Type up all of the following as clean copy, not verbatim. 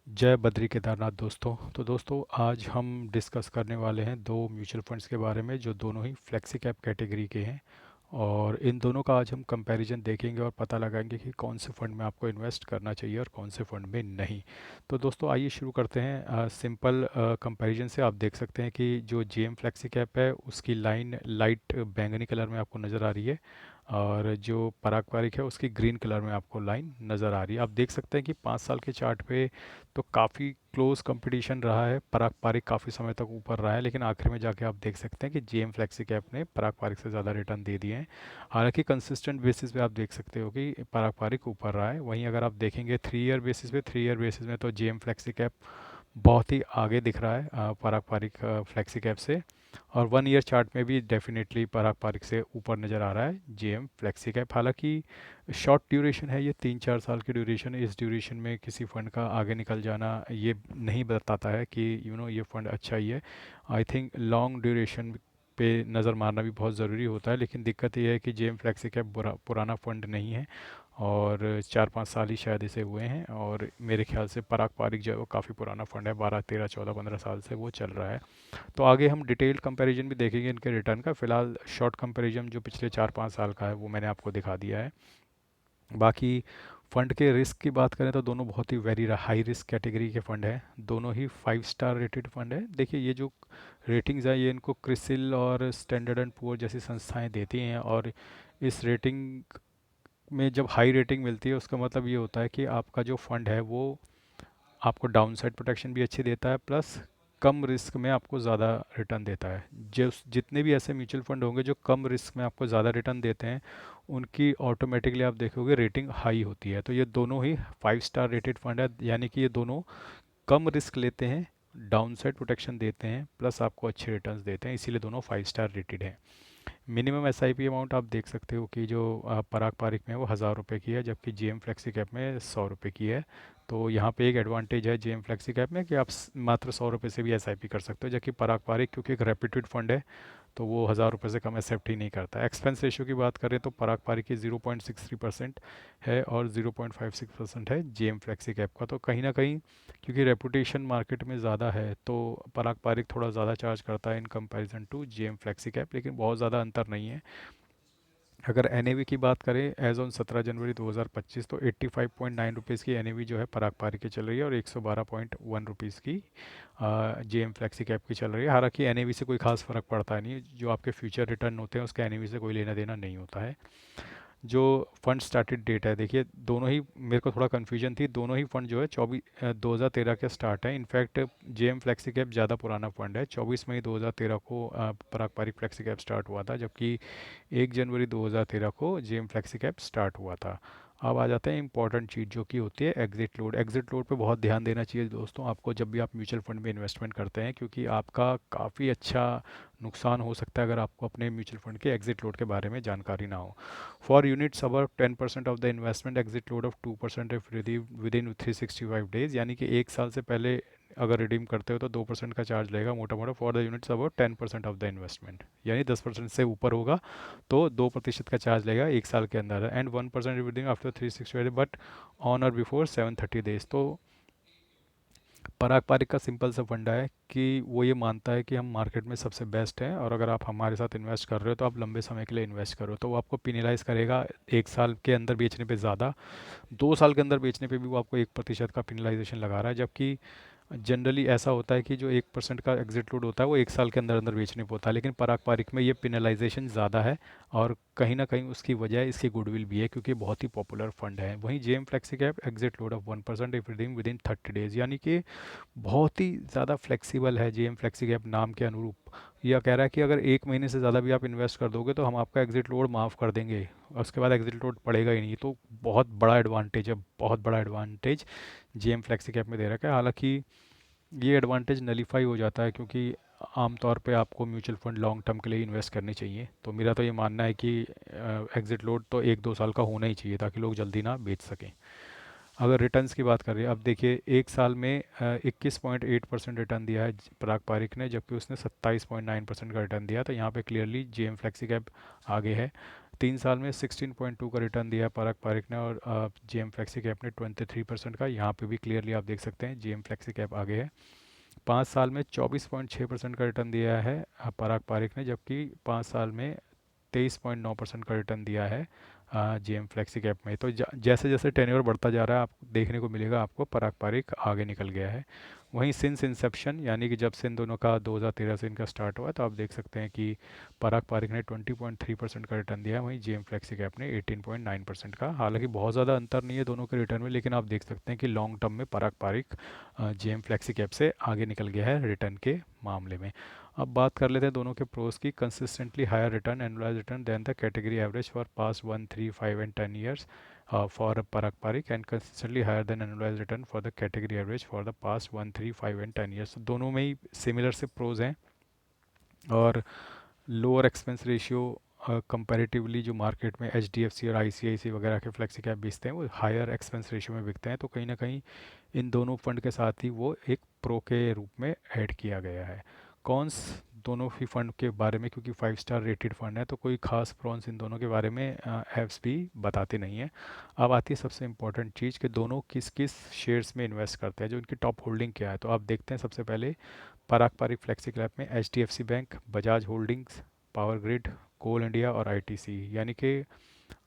जय बद्री केदारनाथ दोस्तों। तो दोस्तों आज हम डिस्कस करने वाले हैं दो म्यूचुअल फंड्स के बारे में जो दोनों ही फ्लेक्सी कैप कैटेगरी के हैं। और इन दोनों का आज हम कंपैरिजन देखेंगे और पता लगाएंगे कि कौन से फ़ंड में आपको इन्वेस्ट करना चाहिए और कौन से फ़ंड में नहीं। तो दोस्तों आइए शुरू करते हैं। सिंपल कंपैरिजन से आप देख सकते हैं कि जो जेएम फ्लेक्सी कैप है उसकी लाइन लाइट बैंगनी कलर में आपको नज़र आ रही है, और जो पराग पारिक है उसकी ग्रीन कलर में आपको लाइन नज़र आ रही है। आप देख सकते हैं कि 5 साल के चार्ट पे तो काफ़ी क्लोज कंपटीशन रहा है। पराग पारिक काफ़ी समय तक ऊपर रहा है, लेकिन आखिर में जाके आप देख सकते हैं कि जेएम फ्लेक्सी कैप ने पराग पारिक से ज़्यादा रिटर्न दे दिए हैं। हालांकि कंसिस्टेंट बेसिस पे आप देख सकते हो कि पराग पारिक ऊपर रहा है। वहीं अगर आप देखेंगे 3 ईयर बेसिस पे तो जेएम फ्लेक्सी कैप बहुत ही आगे दिख रहा है पराग पारिक फ्लेक्सी कैप से। और 1 ईयर चार्ट में भी डेफिनेटली पराग पारिक से ऊपर नज़र आ रहा है जेएम फ्लेक्सी कैप। हालांकि शॉर्ट ड्यूरेशन है, ये 3-4 साल की ड्यूरेशन है। इस ड्यूरेशन में किसी फ़ंड का आगे निकल जाना ये नहीं बताता है कि ये फ़ंड अच्छा ही है। आई थिंक लॉन्ग ड्यूरेशन पे नज़र मारना भी बहुत ज़रूरी होता है, लेकिन दिक्कत ये है कि जेएम फ्लेक्सी कैप पुराना फ़ंड नहीं है और 4-5 साल ही शायद इसे हुए हैं। और मेरे ख्याल से पराग पारिक जो है वो काफ़ी पुराना फ़ंड है, 12-13-14-15 साल से वो चल रहा है। तो आगे हम डिटेल कंपैरिजन भी देखेंगे इनके रिटर्न का। फिलहाल शॉर्ट कंपैरिजन जो पिछले 4-5 साल का है वो मैंने आपको दिखा दिया है। बाकी फ़ंड के रिस्क की बात करें तो दोनों बहुत ही वेरी हाई रिस्क कैटेगरी के फ़ंड हैं। दोनों ही 5 स्टार रेटेड फ़ंड है। देखिए ये जो रेटिंग्स है ये इनको क्रिसिल और स्टैंडर्ड एंड पुअर जैसी संस्थाएं देती हैं। और इस रेटिंग में जब हाई रेटिंग मिलती है उसका मतलब ये होता है कि आपका जो फ़ंड है वो आपको डाउनसाइड प्रोटेक्शन भी अच्छी देता है, प्लस कम रिस्क में आपको ज़्यादा रिटर्न देता है। जो जितने भी ऐसे म्यूचुअल फंड होंगे जो कम रिस्क में आपको ज़्यादा रिटर्न देते हैं उनकी ऑटोमेटिकली आप देखोगे रेटिंग हाई होती है। तो ये दोनों ही 5 स्टार रेटेड फंड है, यानी कि ये दोनों कम रिस्क लेते हैं, डाउनसाइड प्रोटेक्शन देते हैं, प्लस आपको अच्छे रिटर्न्स देते हैं, इसीलिए दोनों 5 स्टार रेटेड हैं। मिनिमम एसआईपी अमाउंट आप देख सकते हो कि जो पराग पारिक में है वो 1000 रुपये की है, जबकि जेएम फ्लेक्सी कैप में 100 रुपये की है। तो यहाँ पे एक एडवांटेज है जेएम फ्लेक्सी कैप में कि आप मात्र 100 रुपये से भी एसआईपी कर सकते हो, जबकि पराग पारिक क्योंकि एक रेप्यूटेड फंड है तो वो 1000 रुपये से कम एक्सेप्ट ही नहीं करता। एक्सपेंस रेशियो की बात करें तो पराग पारिक की 0.63% है और 0.56% है जेएम फ्लेक्सी कैप का। तो कहीं ना कहीं क्योंकि रेपुटेशन मार्केट में ज़्यादा है तो पराग पारिक थोड़ा ज़्यादा चार्ज करता है in comparison to JM flexi cap, लेकिन बहुत ज़्यादा अंतर नहीं है। अगर एनएवी की बात करें एज ऑन 17 जनवरी 2025 तो 85.9 रुपीज़ की एनएवी जो है पराग पारिक की चल रही है और 112.1 रुपीज़ की जेएम फ्लेक्सी कैप की चल रही है। हालांकि एनएवी से कोई खास फ़र्क पड़ता नहीं है, जो आपके फ्यूचर रिटर्न होते हैं उसका एनएवी से कोई लेना देना नहीं होता है। जो फंड स्टार्टेड डेट है, देखिए दोनों ही मेरे को थोड़ा कन्फ्यूजन थी, दोनों ही फंड जो है 2013 के स्टार्ट है। इनफैक्ट जेएम फ्लेक्सी कैप ज़्यादा पुराना फंड है, 24 मई 2013 को पराग पारिक फ्लेक्सी कैप स्टार्ट हुआ था, जबकि 1 जनवरी 2013 को जेएम फ्लेक्सी कैप स्टार्ट हुआ था। अब आ जाते हैं इंपॉर्टेंट चीज़ जो कि होती है एग्जिट लोड। एग्जिट लोड पे बहुत ध्यान देना चाहिए दोस्तों आपको जब भी आप म्यूचुअल फंड में इन्वेस्टमेंट करते हैं, क्योंकि आपका काफ़ी अच्छा नुकसान हो सकता है अगर आपको अपने म्यूचुअल फंड के एग्जिट लोड के बारे में जानकारी ना हो। For units above 10% of the investment exit load of 2% if with in 365 days, यानी कि 1 साल से पहले अगर रिडीम करते हो तो 2% का चार्ज लगेगा मोटा मोटा। For the units about 10% of the investment, यानी 10% से ऊपर होगा तो 2% का चार्ज लगेगा 1 साल के अंदर। And 1% redeem after 365 but on और बिफोर 730 डेज। तो पराग पारिक का सिंपल सा फंडा है कि वो ये मानता है कि हम मार्केट में सबसे बेस्ट हैं, और अगर आप हमारे साथ इन्वेस्ट कर रहे हो तो आप लंबे समय के लिए इन्वेस्ट करो, तो वो आपको पिनलाइज करेगा 1 साल के अंदर बेचने पे ज़्यादा। 2 साल के अंदर बेचने पे भी वो आपको 1% का पिनलाइजेशन लगा रहा है, जबकि जनरली ऐसा होता है कि जो 1% का एग्जिट लोड होता है वो 1 साल के अंदर अंदर बेचने पे होता है, लेकिन पराग पारिक में ये पिनलाइजेशन ज़्यादा है। और कहीं ना कहीं उसकी वजह इसकी गुडविल भी है क्योंकि बहुत ही पॉपुलर फंड है। वहीं JM flexi cap exit load of 1% if redeem with in 30 days, यानी कि बहुत ही ज़्यादा फ्लेक्सिबल है जेएम फ्लेक्सी कैप नाम के अनुरूप। यह कह रहा है कि अगर 1 महीने से ज़्यादा भी आप इन्वेस्ट कर दोगे तो हम आपका एग्जिट लोड माफ़ कर देंगे, और उसके बाद एग्जिट लोड पड़ेगा ही नहीं। तो बहुत बड़ा एडवांटेज है, बहुत बड़ा एडवांटेज जेएम फ्लेक्सी कैप में दे रखा है। हालांकि ये एडवांटेज नलीफाई हो जाता है क्योंकि आमतौर पे आपको म्यूचुअल फंड लॉन्ग टर्म के लिए इन्वेस्ट करनी चाहिए। तो मेरा तो ये मानना है कि एग्जिट लोड तो 1-2 साल का होना ही चाहिए ताकि लोग जल्दी ना बेच सकें। अगर रिटर्न्स की बात करें, अब देखिए 1 साल में 21.8% रिटर्न दिया है पराग पारिक ने, जबकि उसने 27.9% का रिटर्न दिया। तो यहाँ पे क्लियरली जेएम फ्लेक्सी कैप आगे है। 3 साल में 16.2 का रिटर्न दिया है पराग पारिक ने, और जेएम फ्लेक्सी कैप ने 23% का। यहाँ पे भी क्लियरली आप देख सकते हैं जेएम फ्लेक्सी कैप आगे है। 5 साल में 24.6% का रिटर्न दिया है पराग पारिक ने, जबकि 5 साल में 23.9% का रिटर्न दिया है जेएम फ्लेक्सी कैप में। तो जैसे जैसे टेन्योर बढ़ता जा रहा है, आप देखने को मिलेगा आपको पराग पारिक आगे निकल गया है। वहीं सिंस इंसेप्शन, यानी कि जब से इन दोनों का 2013 से इनका स्टार्ट हुआ है, तो आप देख सकते हैं कि पराग पारिक ने 20.3% का रिटर्न दिया है, वहीं जेएम फ्लेक्सी कैप ने 18.9% का। हालांकि बहुत ज़्यादा अंतर नहीं है दोनों के रिटर्न में, लेकिन आप देख सकते हैं कि लॉन्ग टर्म में पराग पारिक जेएम फ्लेक्सी कैप से आगे निकल गया है रिटर्न के मामले में। अब बात कर लेते हैं दोनों के प्रोस की। Consistently higher return, annualise return than the category average for past 1, 3, 5 and 10 years for Parag Parikh, and consistently higher than annualized return for the category average for the past 1, 3, 5 and 10 years। तो दोनों में ही similar से pros हैं। और lower expense ratio comparatively जो market में H D F सी और आई C I सी वगैरह के फ्लेक्सी कैप बेचते हैं, वो हायर एक्सपेंस रेशियो में बिकते हैं। तो कहीं ना कहीं इन दोनों फंड के साथ ही वो एक प्रो के रूप में ऐड किया गया है। कॉन्स दोनों ही फंड के बारे में, क्योंकि 5 स्टार रेटेड फंड है, तो कोई खास प्रॉन्स इन दोनों के बारे में ऐप्स भी बताते नहीं हैं। अब आती है सबसे इम्पोर्टेंट चीज़ कि दोनों किस किस शेयर्स में इन्वेस्ट करते हैं, जो इनकी टॉप होल्डिंग क्या है। तो आप देखते हैं सबसे पहले पराग पारिक फ्लेक्सी कैप में H D F C bank, Bajaj holdings, power grid, coal India और आई टी सी, यानी कि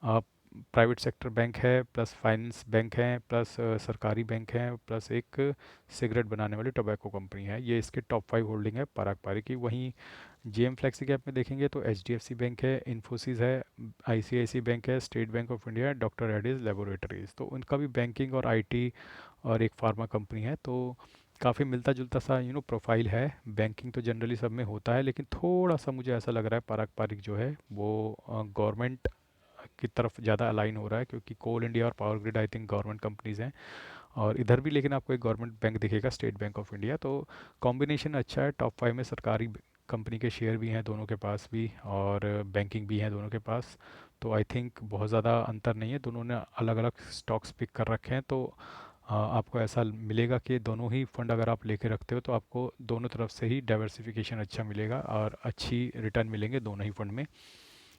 आप प्राइवेट सेक्टर बैंक है, प्लस फाइनेंस बैंक है, प्लस सरकारी बैंक है, प्लस एक सिगरेट बनाने वाली टोबैको कंपनी है। ये इसके टॉप 5 होल्डिंग है पराग पारिक की। वहीं जेएम फ्लेक्सी कैप में देखेंगे तो H D F C bank है, इन्फोसिस है, I C I C bank है, State Bank of India, doctor Reddy's laboratories. तो उनका भी बैंकिंग और आईटी और एक फार्मा कंपनी है। तो काफ़ी मिलता जुलता सा प्रोफाइल है। बैंकिंग तो जनरली सब में होता है, लेकिन थोड़ा सा मुझे ऐसा लग रहा है पराग पारिक जो है वो गवर्नमेंट की तरफ ज़्यादा अलाइन हो रहा है, क्योंकि कोल इंडिया और power grid I think government companies हैं। और इधर भी लेकिन आपको एक गवर्नमेंट बैंक दिखेगा, स्टेट बैंक ऑफ इंडिया। तो कॉम्बिनेशन अच्छा है। टॉप 5 में सरकारी कंपनी के शेयर भी हैं दोनों के पास भी, और बैंकिंग भी हैं दोनों के पास। तो आई थिंक बहुत ज़्यादा अंतर नहीं है, दोनों ने अलग अलग स्टॉक्स पिक कर रखे हैं। तो आपको ऐसा मिलेगा कि दोनों ही फंड अगर आप लेके रखते हो, तो आपको दोनों तरफ से ही डाइवर्सिफिकेशन अच्छा मिलेगा और अच्छी रिटर्न मिलेंगे दोनों ही फंड में।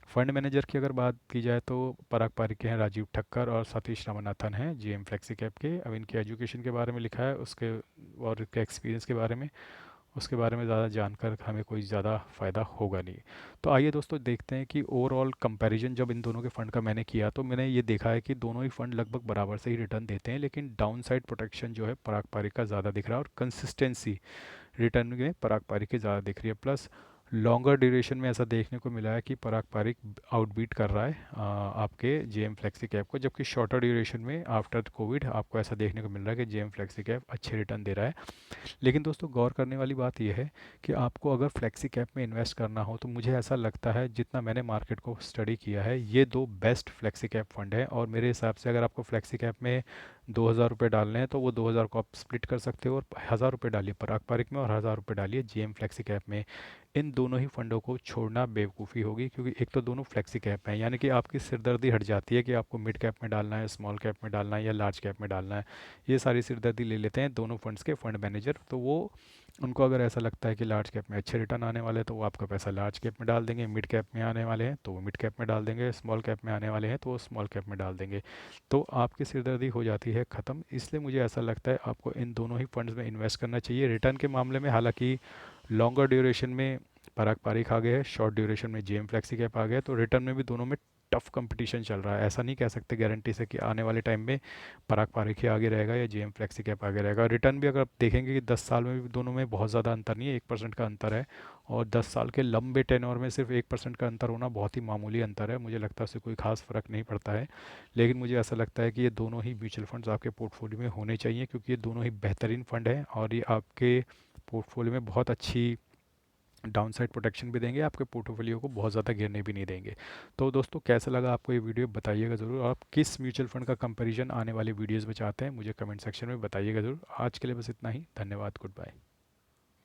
फंड मैनेजर की अगर बात की जाए तो पराग पारिक के हैं राजीव ठक्कर, और सतीश रामनाथन हैं जेएम फ्लेक्सी कैप के। अब इनके एजुकेशन के बारे में लिखा है उसके, और इनके एक्सपीरियंस के बारे में, उसके बारे में ज़्यादा जानकर हमें कोई ज़्यादा फ़ायदा होगा नहीं। तो आइए दोस्तों देखते हैं कि ओवरऑल कंपैरिजन जब इन दोनों के फ़ंड का मैंने किया, तो मैंने ये देखा है कि दोनों ही फ़ंड लगभग बराबर से ही रिटर्न देते हैं, लेकिन डाउन साइड प्रोटेक्शन जो है पराग पारिक का ज़्यादा दिख रहा है, और कंसिस्टेंसी रिटर्न में पराग पारिक की ज़्यादा दिख रही है। प्लस लॉन्गर ड्यूरेशन में ऐसा देखने को मिला है कि पराग पारिक आउटबीट कर रहा है आपके जेएम फ्लेक्सी कैप को, जबकि शॉर्टर ड्यूरेशन में आफ्टर कोविड आपको ऐसा देखने को मिल रहा है कि जेएम फ्लेक्सी कैप अच्छे रिटर्न दे रहा है। लेकिन दोस्तों गौर करने वाली बात यह है कि आपको अगर फ्लेक्सी कैप में इन्वेस्ट करना हो, तो मुझे ऐसा लगता है, जितना मैंने मार्केट को स्टडी किया है, ये दो बेस्ट फ्लेक्सी कैप फंड है। और मेरे हिसाब से अगर आपको फ्लेक्सी कैप में 2,000 रुपये डालने हैं, तो वो 2,000 को आप स्प्लिट कर सकते हो, और 1,000 रुपये डालिए पराग पारिक में और 1,000 रुपये डालिए जेएम फ्लेक्सी कैप में। इन दोनों ही फंडों को छोड़ना बेवकूफ़ी होगी, क्योंकि एक तो दोनों फ्लेक्सी कैप हैं, यानी कि आपकी सिरदर्दी हट जाती है कि आपको मिड कैप में डालना है, स्मॉल कैप में डालना है या लार्ज कैप में डालना है। ये सारी सिरदर्दी ले लेते हैं दोनों फंड्स के फंड मैनेजर। तो वो उनको अगर ऐसा लगता है कि लार्ज कैप में अच्छे रिटर्न आने वाले हैं, तो वो आपका पैसा लार्ज कैप में डाल देंगे, मिड कैप में आने वाले हैं तो वो मिड कैप में डाल देंगे, स्मॉल कैप में आने वाले हैं तो वो स्मॉल कैप में डाल देंगे। तो आपकी सिरदर्दी हो जाती है ख़त्म। इसलिए मुझे ऐसा लगता है आपको इन दोनों ही फंड्स में इन्वेस्ट करना चाहिए। रिटर्न के मामले में हालांकि लॉन्गर ड्यूरेशन में पराग पारिक आ गए हैं, शॉर्ट ड्यूरेशन में जेएम फ्लेक्सी कैप आ गया है, तो रिटर्न में भी दोनों में टफ कंपटीशन चल रहा है। ऐसा नहीं कह सकते गारंटी से कि आने वाले टाइम में पराग पारिक ही आगे रहेगा या जेएम फ्लेक्सी कैप आगे रहेगा। रिटर्न भी अगर आप देखेंगे कि 10 साल में भी दोनों में बहुत ज़्यादा अंतर नहीं है, 1% का अंतर है। और 10 साल के लंबे टेन्योर में सिर्फ 1% का अंतर होना बहुत ही मामूली अंतर है, मुझे लगता है उससे कोई खास फ़र्क नहीं पड़ता है। लेकिन मुझे ऐसा लगता है कि ये दोनों ही म्यूचुअल फंड्स आपके पोर्टफोलियो में होने चाहिए, क्योंकि ये दोनों ही बेहतरीन फ़ंड हैं, और ये आपके पोर्टफोलियो में बहुत अच्छी डाउनसाइड प्रोटेक्शन भी देंगे, आपके पोर्टफोलियो को बहुत ज़्यादा गिरने भी नहीं देंगे। तो दोस्तों कैसा लगा आपको ये वीडियो, बताइएगा ज़रूर। और आप किस म्यूचुअल फंड का कंपैरिजन आने वाली वीडियोस में चाहते हैं, मुझे कमेंट सेक्शन में बताइएगा ज़रूर। आज के लिए बस इतना ही, धन्यवाद, गुड बाय।